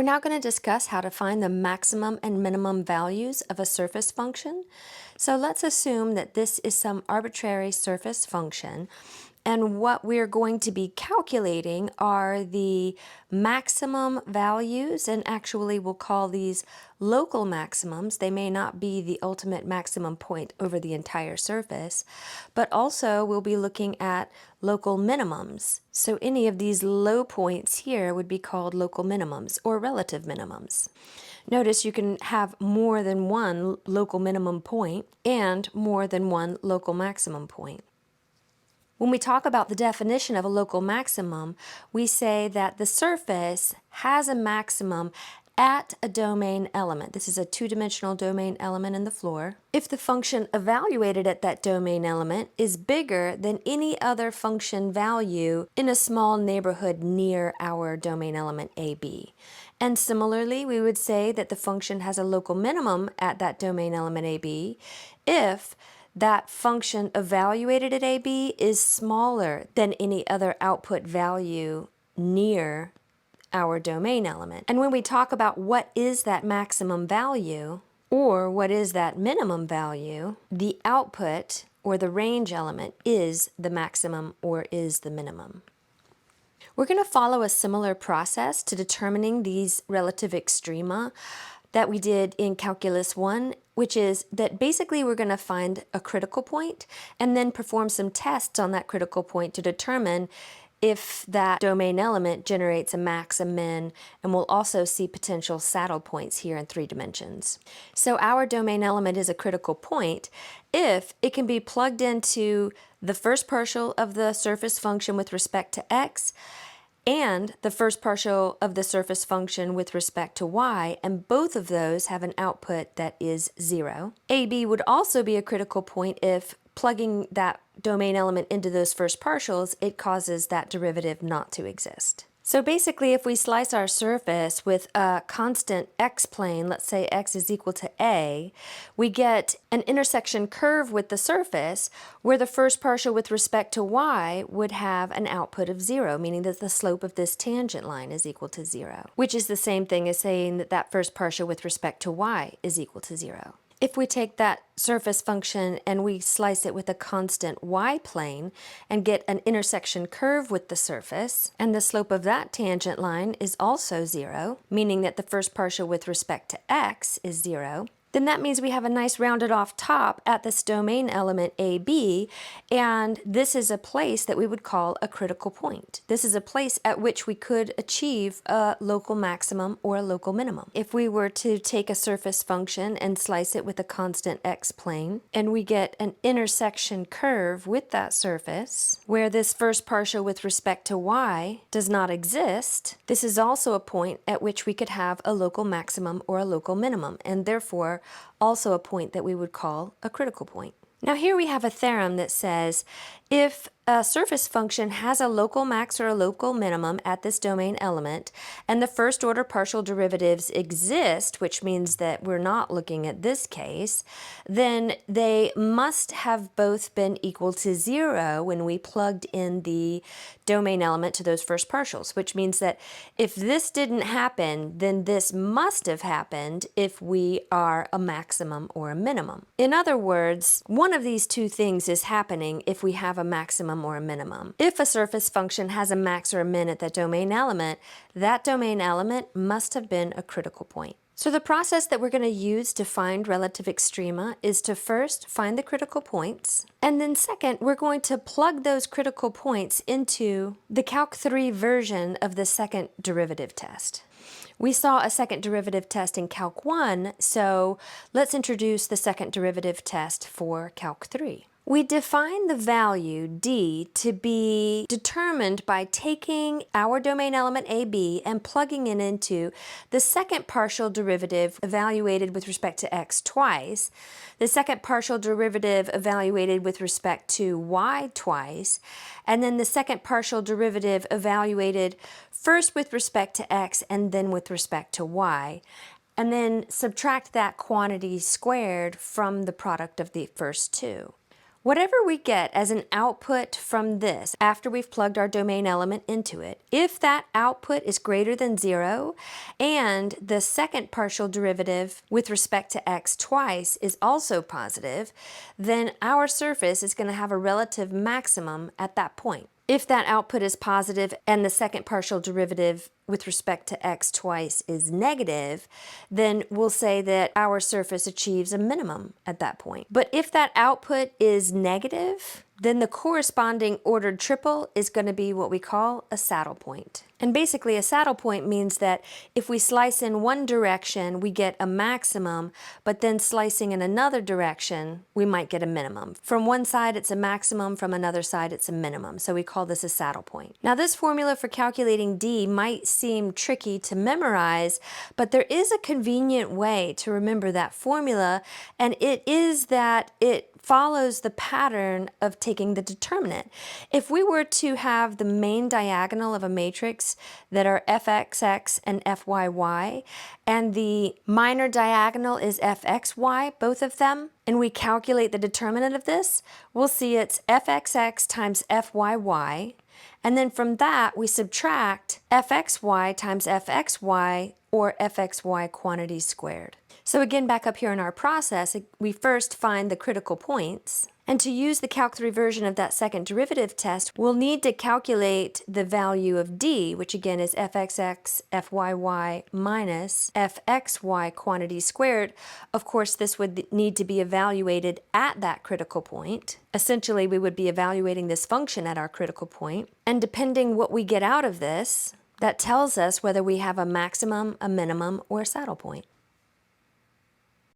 We're now going to discuss how to find the maximum and minimum values of a surface function. So let's assume that this is some arbitrary surface function, and what we're going to be calculating are the maximum values, and actually we'll call these local maximums. They may not be the ultimate maximum point over the entire surface, but also we'll be looking at local minimums. So any of these low points here would be called local minimums or relative minimums. Notice you can have more than one local minimum point and more than one local maximum point. When we talk about the definition of a local maximum, we say that the surface has a maximum at a domain element. This is a two-dimensional domain element in the floor. If the function evaluated at that domain element is bigger than any other function value in a small neighborhood near our domain element AB. And similarly, we would say that the function has a local minimum at that domain element AB if that function evaluated at AB is smaller than any other output value near our domain element. And when we talk about what is that maximum value or what is that minimum value, the output or the range element is the maximum or is the minimum. We're going to follow a similar process to determining these relative extrema that we did in Calculus 1, which is that basically we're going to find a critical point and then perform some tests on that critical point to determine if that domain element generates a max, a min, and we'll also see potential saddle points here in 3 dimensions. So our domain element is a critical point if it can be plugged into the first partial of the surface function with respect to x and the first partial of the surface function with respect to y, and both of those have an output that is 0. AB would also be a critical point if plugging that domain element into those first partials, it causes that derivative not to exist. So basically, if we slice our surface with a constant x-plane, let's say x is equal to a, we get an intersection curve with the surface where the first partial with respect to y would have an output of 0, meaning that the slope of this tangent line is equal to 0, which is the same thing as saying that that first partial with respect to y is equal to 0. If we take that surface function and we slice it with a constant y-plane and get an intersection curve with the surface, and the slope of that tangent line is also 0, meaning that the first partial with respect to x is 0, then that means we have a nice rounded off top at this domain element AB, and this is a place that we would call a critical point. This is a place at which we could achieve a local maximum or a local minimum. If we were to take a surface function and slice it with a constant x-plane, and we get an intersection curve with that surface, where this first partial with respect to y does not exist, this is also a point at which we could have a local maximum or a local minimum, and therefore also a point that we would call a critical point. Now here we have a theorem that says if a surface function has a local max or a local minimum at this domain element, and the first order partial derivatives exist, which means that we're not looking at this case, then they must have both been equal to 0 when we plugged in the domain element to those first partials, which means that if this didn't happen, then this must have happened if we are a maximum or a minimum. In other words, one of these two things is happening if we have a maximum or a minimum. If a surface function has a max or a min at that domain element must have been a critical point. So the process that we're going to use to find relative extrema is to first find the critical points, and then second, we're going to plug those critical points into the Calc 3 version of the second derivative test. We saw a second derivative test in Calc 1, so let's introduce the second derivative test for Calc 3. We define the value d to be determined by taking our domain element AB and plugging it into the second partial derivative evaluated with respect to x twice, the second partial derivative evaluated with respect to y twice, and then the second partial derivative evaluated first with respect to x and then with respect to y, and then subtract that quantity squared from the product of the first two. Whatever we get as an output from this after we've plugged our domain element into it, if that output is greater than 0 and the second partial derivative with respect to x twice is also positive, then our surface is going to have a relative maximum at that point. If that output is positive and the second partial derivative with respect to x twice is negative, then we'll say that our surface achieves a minimum at that point. But if that output is negative, then the corresponding ordered triple is going to be what we call a saddle point. And basically a saddle point means that if we slice in one direction, we get a maximum, but then slicing in another direction, we might get a minimum. From one side it's a maximum, from another side it's a minimum. So we call this a saddle point. Now this formula for calculating D might seem tricky to memorize, but there is a convenient way to remember that formula, and it is that it follows the pattern of taking the determinant. If we were to have the main diagonal of a matrix that are fxx and fyy, and the minor diagonal is fxy, both of them, and we calculate the determinant of this, we'll see it's fxx times fyy, and then from that we subtract fxy times fxy, or fxy quantity squared. So again, back up here in our process, we first find the critical points. And to use the Calc 3 version of that second derivative test, we'll need to calculate the value of D, which again is fxx fyy minus fxy quantity squared. Of course, this would need to be evaluated at that critical point. Essentially, we would be evaluating this function at our critical point. And depending what we get out of this, that tells us whether we have a maximum, a minimum, or a saddle point.